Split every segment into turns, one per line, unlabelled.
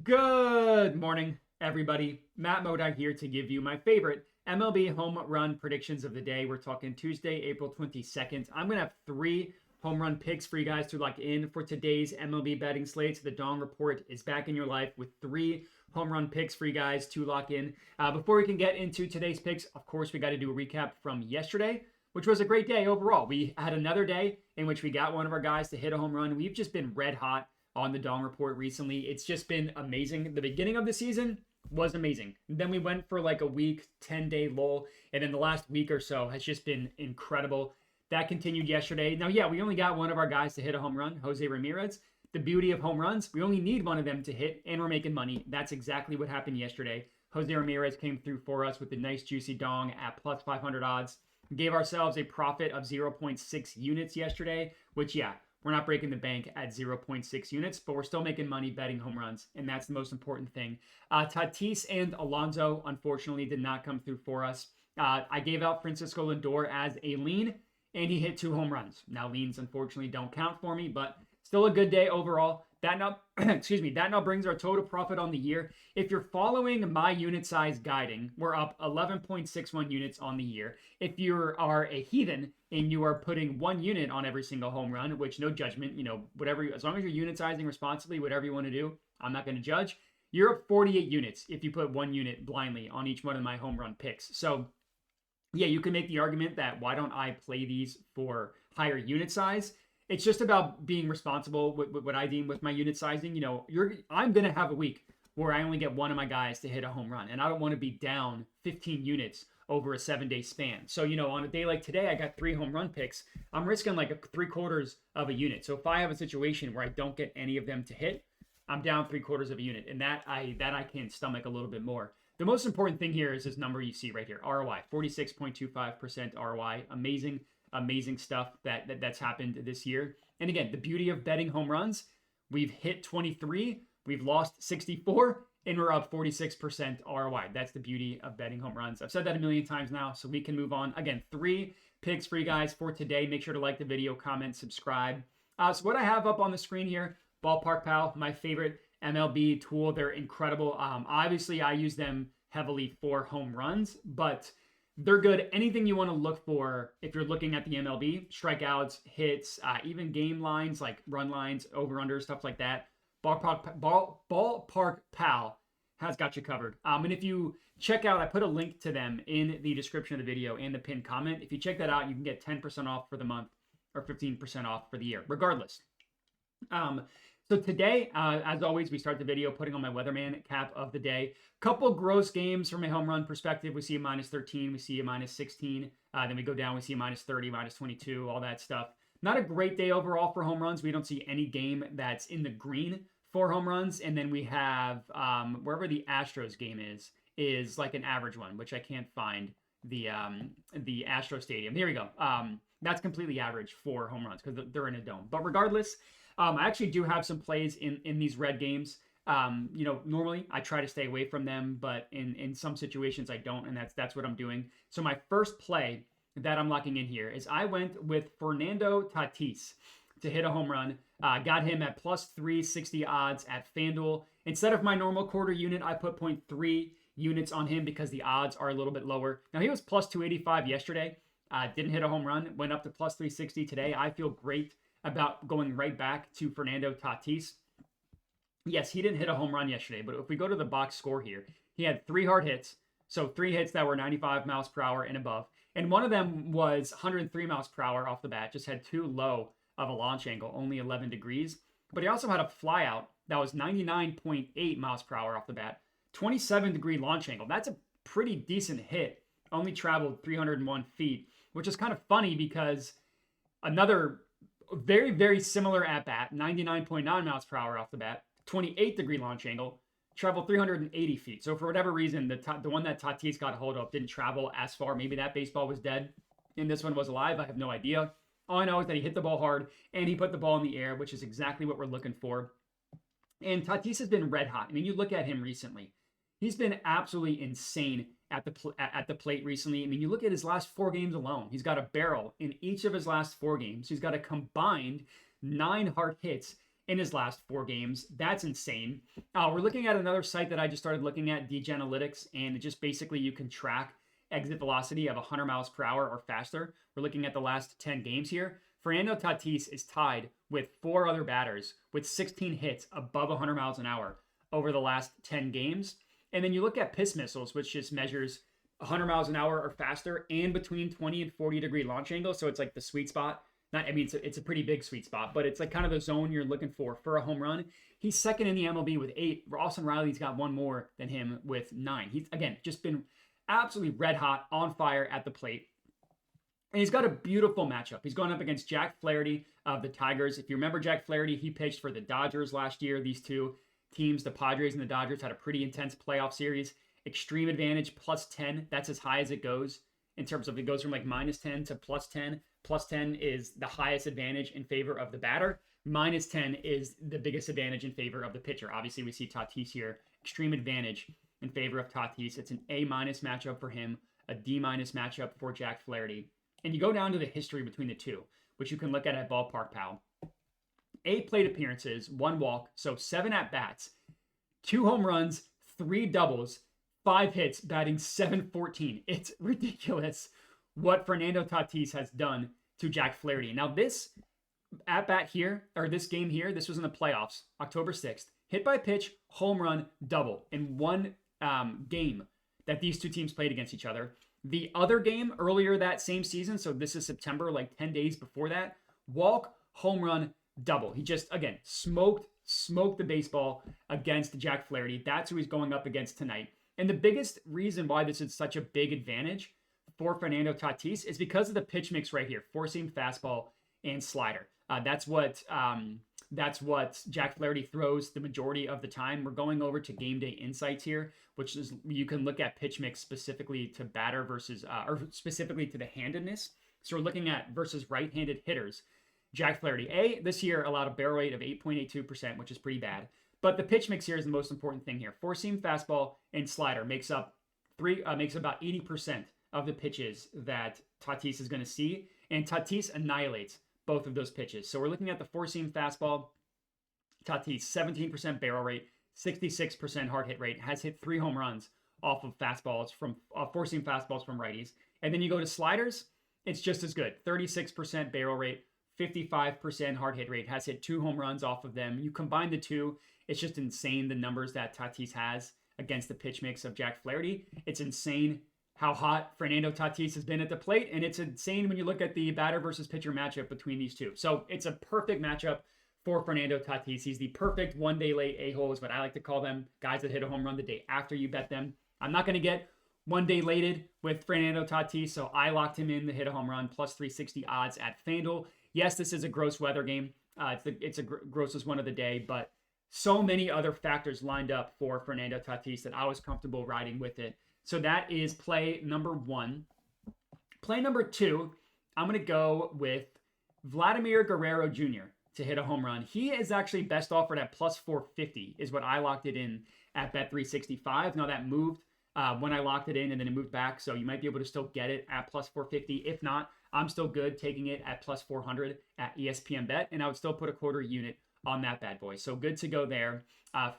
Good morning, everybody. Matt Modoc here to give you my favorite MLB home run predictions of the day. We're talking Tuesday, April 22nd. I'm going to have 3 home run picks for you guys to lock in for today's MLB betting slate. So the Dong Report is back in your life with 3 home run picks for you guys to lock in. Before we can get into today's picks, of course, we got to do a recap from yesterday, which was a great day overall. We had another day in which we got one of our guys to hit a home run. We've just been red hot on the Dong Report recently. It's just been amazing. The beginning of the season was amazing. Then we went for like a week, 10-day lull, and then the last week or so has just been incredible. That continued yesterday. Now, yeah, we only got one of our guys to hit a home run, Jose Ramirez. The beauty of home runs, we only need one of them to hit, and we're making money. That's exactly what happened yesterday. Jose Ramirez came through for us with a nice juicy dong at plus 500 odds. Gave ourselves a profit of 0.6 units yesterday, which, yeah, we're not breaking the bank at 0.6 units, but we're still making money betting home runs, and that's the most important thing. Tatis and Alonso, unfortunately, did not come through for us. I gave out Francisco Lindor as a lean, and he hit 2 home runs. Now, leans, unfortunately, don't count for me, but still a good day overall. That now, that now brings our total profit on the year. If you're following my unit size guiding, we're up 11.61 units on the year. If you are a heathen and you are putting 1 unit on every single home run, which no judgment, whatever, as long as you're unit sizing responsibly, whatever you want to do, I'm not going to judge. You're up 48 units if you put 1 unit blindly on each one of my home run picks. So yeah, you can make the argument that why don't I play these for higher unit size? It's just about being responsible with what I deem with my unit sizing. I'm going to have a week where I only get one of my guys to hit a home run, and I don't want to be down 15 units over a 7-day span. So, on a day like today, I got 3 home run picks. I'm risking like 3/4 of a unit. So if I have a situation where I don't get any of them to hit, I'm down 3/4 of a unit, and that I can stomach a little bit more. The most important thing here is this number you see right here, ROI, 46.25% ROI. Amazing stuff that's happened this year. And again, the beauty of betting home runs, we've hit 23, we've lost 64, and we're up 46% ROI. That's the beauty of betting home runs. I've said that a million times now, so we can move on. Again, 3 picks for you guys for today. Make sure to like the video, comment, subscribe. So what I have up on the screen here, Ballpark Pal, my favorite MLB tool. They're incredible. Obviously, I use them heavily for home runs, but they're good. Anything you want to look for if you're looking at the MLB, strikeouts, hits, even game lines like run lines, over-under, stuff like that. Ballpark Pal has got you covered. And if you check out, I put a link to them in the description of the video and the pinned comment. If you check that out, you can get 10% off for the month or 15% off for the year, regardless. So today, as always, we start the video putting on my weatherman cap of the day. Couple gross games from a home run perspective. We see a -13, we see a -16. Then we go down, we see a -30, -22, all that stuff. Not a great day overall for home runs. We don't see any game that's in the green for home runs. And then we have wherever the Astros game is like an average one, which I can't find the Astro Stadium. Here we go. That's completely average for home runs because they're in a dome. But regardless, I actually do have some plays in these red games. Normally I try to stay away from them, but in some situations I don't, and that's what I'm doing. So my first play that I'm locking in here is I went with Fernando Tatis to hit a home run. Got him at plus 360 odds at FanDuel. Instead of my normal quarter unit, I put 0.3 units on him because the odds are a little bit lower. Now he was plus 285 yesterday. Didn't hit a home run. Went up to plus 360 today. I feel great about going right back to Fernando Tatis. Yes, he didn't hit a home run yesterday, but if we go to the box score here, he had 3 hard hits. So 3 hits that were 95 miles per hour and above. And one of them was 103 miles per hour off the bat, just had too low of a launch angle, only 11 degrees. But he also had a flyout that was 99.8 miles per hour off the bat, 27-degree launch angle. That's a pretty decent hit. Only traveled 301 feet, which is kind of funny because another very, very similar at bat, 99.9 miles per hour off the bat, 28-degree launch angle, traveled 380 feet. So for whatever reason, the one that Tatis got a hold of didn't travel as far. Maybe that baseball was dead and this one was alive. I have no idea. All I know is that he hit the ball hard and he put the ball in the air, which is exactly what we're looking for. And Tatis has been red hot. I mean, you look at him recently. He's been absolutely insane at the plate recently. I mean, you look at his last 4 games alone. He's got a barrel in each of his last 4 games. He's got a combined 9 hard hits in his last 4 games. That's insane. We're looking at another site that I just started looking at, DG Analytics, and it just basically you can track exit velocity of 100 miles per hour or faster. We're looking at the last 10 games here. Fernando Tatis is tied with 4 other batters with 16 hits above 100 miles an hour over the last 10 games. And then you look at piss missiles, which just measures 100 miles an hour or faster and between 20 and 40 degree launch angle. So it's like the sweet spot. It's a pretty big sweet spot, but it's like kind of the zone you're looking for a home run. He's second in the MLB with 8. Austin Riley's got 1 more than him with 9. He's, again, just been absolutely red hot, on fire at the plate. And he's got a beautiful matchup. He's going up against Jack Flaherty of the Tigers. If you remember Jack Flaherty, he pitched for the Dodgers last year. These two teams, the Padres and the Dodgers, had a pretty intense playoff series. Extreme advantage, plus 10. That's as high as it goes in terms of it goes from like minus 10 to plus 10. Plus 10 is the highest advantage in favor of the batter. Minus 10 is the biggest advantage in favor of the pitcher. Obviously, we see Tatis here. Extreme advantage in favor of Tatis. It's an A- matchup for him, a D- matchup for Jack Flaherty. And you go down to the history between the two, which you can look at Ballpark Pal. 8 plate appearances, 1 walk, so 7 at-bats, 2 home runs, 3 doubles, 5 hits, batting .714. It's ridiculous what Fernando Tatis has done to Jack Flaherty. Now this at-bat here, or this game here, this was in the playoffs, October 6th. Hit by pitch, home run, double in one game that these two teams played against each other. The other game earlier that same season, so this is September, like 10 days before that, walk, home run, double. He just, again, smoked the baseball against Jack Flaherty. That's who he's going up against tonight. And the biggest reason why this is such a big advantage for Fernando Tatis is because of the pitch mix right here, 4-seam fastball and slider. That's what Jack Flaherty throws the majority of the time. We're going over to Game Day Insights here, which is you can look at pitch mix specifically to batter versus, or specifically to the handedness. So we're looking at versus right-handed hitters. Jack Flaherty, this year allowed a barrel rate of 8.82%, which is pretty bad. But the pitch mix here is the most important thing here. 4-seam fastball and slider makes about 80% of the pitches that Tatis is going to see, and Tatis annihilates both of those pitches. So we're looking at the 4-seam fastball. Tatis, 17% barrel rate, 66% hard hit rate, has hit 3 home runs off of fastballs from 4-seam fastballs from righties. And then you go to sliders, it's just as good. 36% barrel rate, 55% hard hit rate, has hit 2 home runs off of them. You combine the two, it's just insane the numbers that Tatis has against the pitch mix of Jack Flaherty. It's insane how hot Fernando Tatis has been at the plate, and it's insane when you look at the batter versus pitcher matchup between these two. So it's a perfect matchup for Fernando Tatis. He's the perfect one-day late a-hole is what I like to call them, guys that hit a home run the day after you bet them. I'm not going to get one-day lated with Fernando Tatis, so I locked him in to hit a home run, plus 360 odds at FanDuel. Yes, this is a gross weather game. It's a grossest one of the day, but so many other factors lined up for Fernando Tatis that I was comfortable riding with it. So that is play number 1. Play number 2, I'm going to go with Vladimir Guerrero Jr. to hit a home run. He is actually best offered at plus 450 is what I locked it in at Bet365. Now that moved when I locked it in and then it moved back. So you might be able to still get it at plus 450. If not, I'm still good taking it at plus 400 at ESPN Bet. And I would still put a quarter unit on that bad boy. So good to go there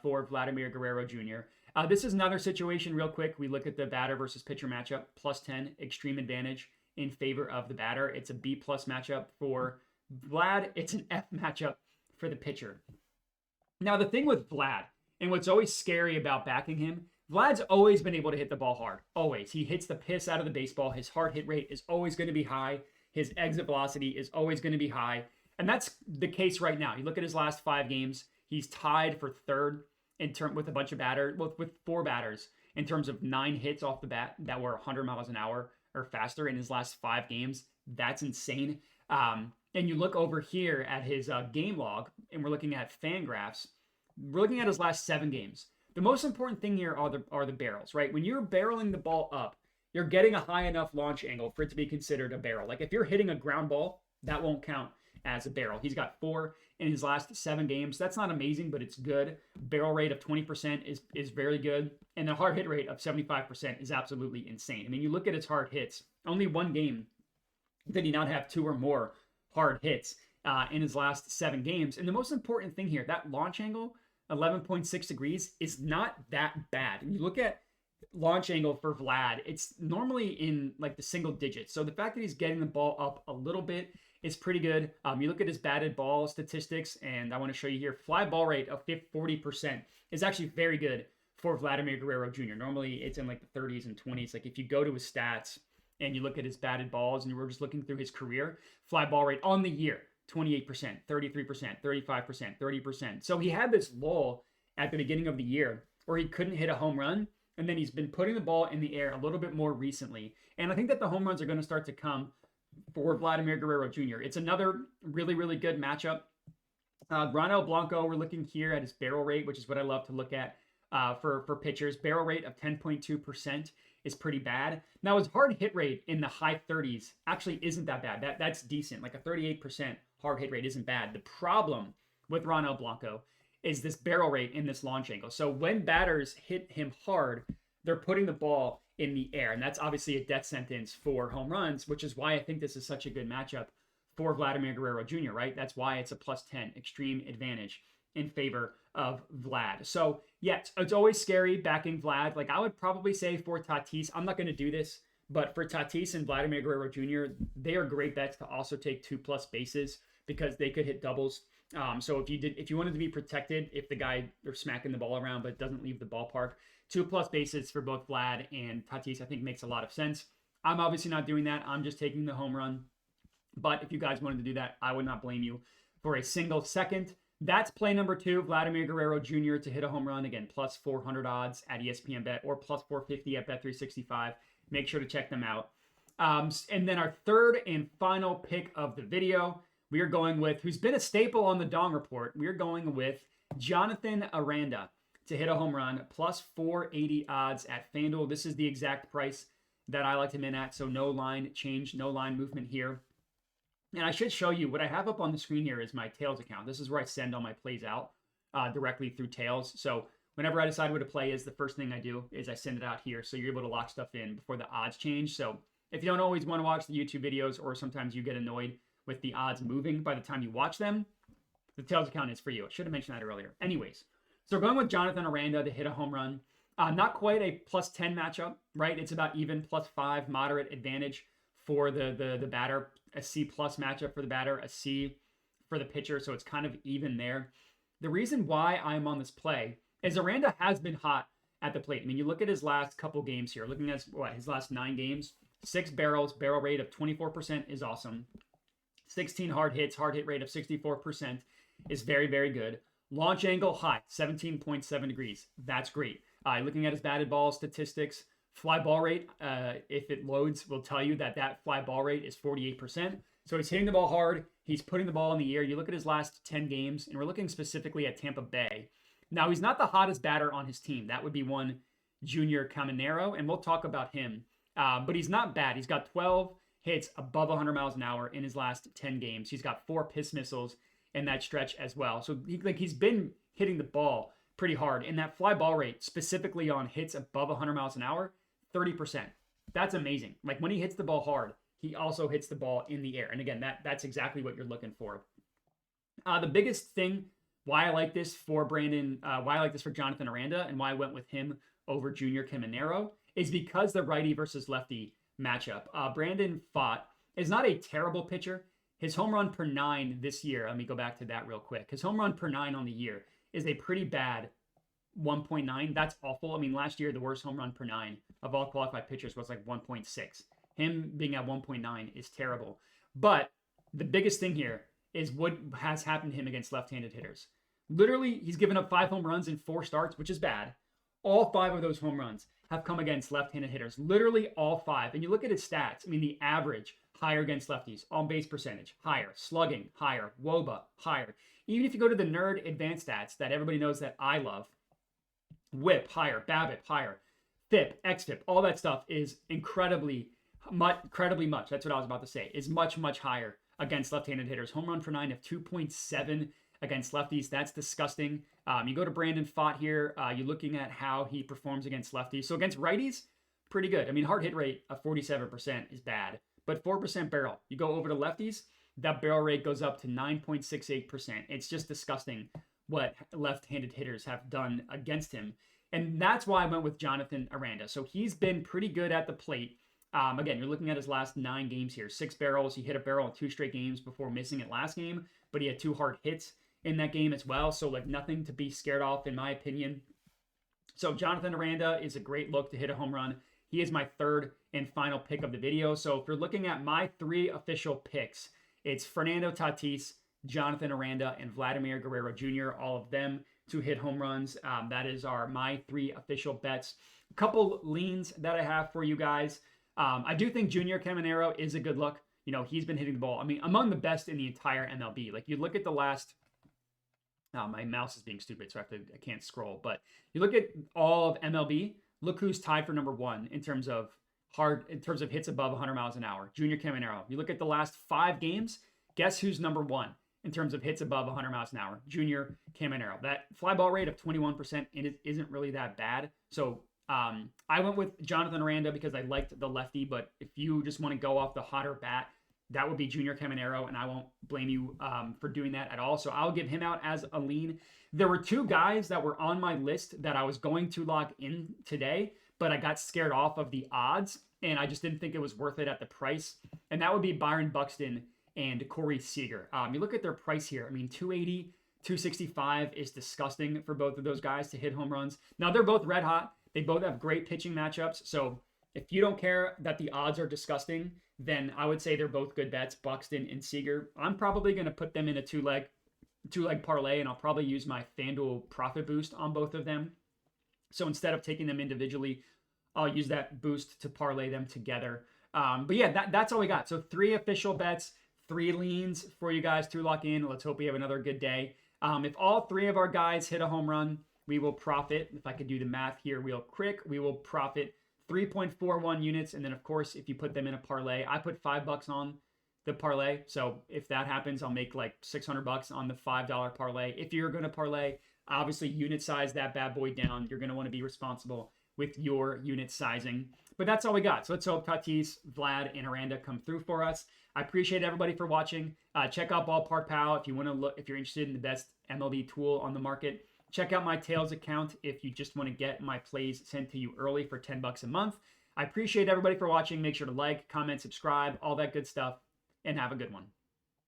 for Vladimir Guerrero Jr. This is another situation real quick. We look at the batter versus pitcher matchup, plus 10, extreme advantage in favor of the batter. It's a B plus matchup for Vlad. It's an F matchup for the pitcher. Now, the thing with Vlad, and what's always scary about backing him, Vlad's always been able to hit the ball hard. Always. He hits the piss out of the baseball. His hard hit rate is always going to be high. His exit velocity is always going to be high. And that's the case right now. You look at his last 5 games, he's tied for third with a bunch of batters, with 4 batters in terms of 9 hits off the bat that were 100 miles an hour or faster in his last 5 games. That's insane. And you look over here at his game log, and we're looking at FanGraphs. We're looking at his last 7 games. The most important thing here are the barrels, right? When you're barreling the ball up, you're getting a high enough launch angle for it to be considered a barrel. Like if you're hitting a ground ball, that won't count as a barrel. He's got 4 in his last 7 games. That's not amazing, but it's good. Barrel rate of 20% is very good. And the hard hit rate of 75% is absolutely insane. I mean, you look at his hard hits, only 1 game did he not have 2 or more hard hits. in his last 7 games. And the most important thing here, that launch angle, 11.6 degrees, is not that bad. When you look at launch angle for Vlad, it's normally in like the single digits. So the fact that he's getting the ball up a little bit is pretty good. You look at his batted ball statistics, and I want to show you here, fly ball rate of 40% is actually very good for Vladimir Guerrero Jr. Normally it's in like the 30s and 20s. Like if you go to his stats and you look at his batted balls, and we're just looking through his career, fly ball rate on the year, 28%, 33%, 35%, 30%. So he had this lull at the beginning of the year where he couldn't hit a home run, and then he's been putting the ball in the air a little bit more recently. And I think that the home runs are going to start to come for Vladimir Guerrero Jr. It's another really, really good matchup. Ronald Blanco, we're looking here at his barrel rate, which is what I love to look at for pitchers. Barrel rate of 10.2% is pretty bad. Now, his hard hit rate in the high 30s actually isn't that bad. That's decent. Like a 38% hard hit rate isn't bad. The problem with Ronald Blanco is this barrel rate in this launch angle. So when batters hit him hard, they're putting the ball in the air. And that's obviously a death sentence for home runs, which is why I think this is such a good matchup for Vladimir Guerrero Jr., right? That's why it's a +10 extreme advantage in favor of Vlad. So yeah, it's always scary backing Vlad. Like I would probably say for Tatis, I'm not going to do this, but for Tatis and Vladimir Guerrero Jr., they are great bets to also take 2+ bases because they could hit doubles. So if you wanted to be protected, if the guy they're smacking the ball around but doesn't leave the ballpark, 2+ bases for both Vlad and Tatis I think makes a lot of sense. I'm obviously not doing that. I'm just taking the home run. But if you guys wanted to do that, I would not blame you for a single second. That's play number 2, Vladimir Guerrero Jr. to hit a home run. Again, +400 odds at ESPN Bet or +450 at Bet365. Make sure to check them out. And then our third and final pick of the video, we are going with, who's been a staple on the Dong Report, we are going with Jonathan Aranda to hit a home run, +480 odds at FanDuel. This is the exact price that I like him in at, so no line change, no line movement here. And I should show you, what I have up on the screen here is my Tails account. This is where I send all my plays out directly through Tails. So whenever I decide what a play is, the first thing I do is I send it out here, so you're able to lock stuff in before the odds change. So if you don't always want to watch the YouTube videos, or sometimes you get annoyed with the odds moving by the time you watch them, the Tails account is for you. I should have mentioned that earlier. Anyways, so we're going with Jonathan Aranda to hit a home run. Not quite a +10 matchup, right? It's about even, +5, moderate advantage for the batter. A C+ matchup for the batter, a C for the pitcher, so it's kind of even there. The reason why I'm on this play is Aranda has been hot at the plate. I mean, you look at his last couple games here, looking at his last 9 games, 6 barrels, barrel rate of 24% is awesome. 16 hard hits, hard hit rate of 64% is very, very good. Launch angle high, 17.7 degrees. That's great. Looking at his batted ball statistics, fly ball rate, if it loads, will tell you that fly ball rate is 48%. So he's hitting the ball hard. He's putting the ball in the air. You look at his last 10 games, and we're looking specifically at Tampa Bay. Now, he's not the hottest batter on his team. That would be one Junior Caminero, and we'll talk about him. But he's not bad. He's got 12 hits above 100 miles an hour in his last 10 games. He's got 4 piss missiles in that stretch as well. So he's been hitting the ball pretty hard. And that fly ball rate, specifically on hits above 100 miles an hour, 30%. That's amazing. Like when he hits the ball hard, he also hits the ball in the air. And again, that's exactly what you're looking for. The biggest thing why I like this for Jonathan Aranda, and why I went with him over Junior Caminero, is because the righty versus lefty matchup. Brandon Pfaadt is not a terrible pitcher. His home run per 9 this year, let me go back to that real quick. His home run per 9 on the year is a pretty bad 1.9. That's awful. I mean, last year, the worst home run per 9 of all qualified pitchers was like 1.6. Him being at 1.9 is terrible. But the biggest thing here is what has happened to him against left-handed hitters. Literally, he's given up 5 home runs in 4 starts, which is bad. All 5 of those home runs have come against left-handed hitters. Literally all 5. And you look at his stats. I mean, the average, higher against lefties. On-base percentage, higher. Slugging, higher. WOBA, higher. Even if you go to the nerd advanced stats that everybody knows that I love, WHIP, higher. BABIP, higher. FIP, XFIP, all that stuff is incredibly much. That's what I was about to say. Is much, much higher against left-handed hitters. Home run per 9 of 2.7 against lefties. That's disgusting. You go to Brandon Pfaadt here. You're looking at how he performs against lefties. So against righties, pretty good. I mean, hard hit rate of 47% is bad, but 4% barrel. You go over to lefties, that barrel rate goes up to 9.68%. It's just disgusting what left-handed hitters have done against him. And that's why I went with Jonathan Aranda. So he's been pretty good at the plate. Again, you're looking at his last 9 games here. 6 barrels. He hit a barrel in 2 straight games before missing it last game, but he had 2 hard hits in that game as well. So like nothing to be scared off in my opinion. So Jonathan Aranda is a great look to hit a home run. He is my third and final pick of the video. So if you're looking at my 3 official picks, it's Fernando Tatis, Jonathan Aranda, and Vladimir Guerrero Jr., all of them to hit home runs. That is my 3 official bets. A couple leans that I have for you guys. I do think Junior Caminero is a good look. You know, he's been hitting the ball, I mean, among the best in the entire MLB. Like, you look at the last... my mouse is being stupid, so I can't scroll. But you look at all of MLB, look who's tied for number 1 in terms of hits above 100 miles an hour. Junior Caminero. You look at the last 5 games, guess who's number 1 in terms of hits above 100 miles an hour? Junior Caminero. That fly ball rate of 21% isn't really that bad. So I went with Jonathan Aranda because I liked the lefty, but if you just want to go off the hotter bat, that would be Junior Caminero, and I won't blame you for doing that at all. So I'll give him out as a lean. There were 2 guys that were on my list that I was going to lock in today, but I got scared off of the odds, and I just didn't think it was worth it at the price. And that would be Byron Buxton and Corey Seager. You look at their price here. I mean, 280, 265 is disgusting for both of those guys to hit home runs. Now, they're both red hot. They both have great pitching matchups. So if you don't care that the odds are disgusting, then I would say they're both good bets, Buxton and Seager. I'm probably going to put them in a two-leg parlay, and I'll probably use my FanDuel profit boost on both of them. So instead of taking them individually, I'll use that boost to parlay them together. But yeah, that's all we got. So 3 official bets, 3 leans for you guys to lock in. Let's hope we have another good day. If all 3 of our guys hit a home run, we will profit. If I could do the math here real quick, we will profit 3.41 units. And then, of course, if you put them in a parlay, I put $5 on the parlay. So if that happens, I'll make like $600 on the $5 parlay. If you're going to parlay, obviously unit size that bad boy down. You're going to want to be responsible with your unit sizing. But that's all we got. So let's hope Tatis, Vlad, and Aranda come through for us. I appreciate everybody for watching. Check out Ballpark Pal if you want to look, if you're interested in the best MLB tool on the market. Check out my Tails account if you just want to get my plays sent to you early for $10 a month. I appreciate everybody for watching. Make sure to like, comment, subscribe, all that good stuff, and have a good one.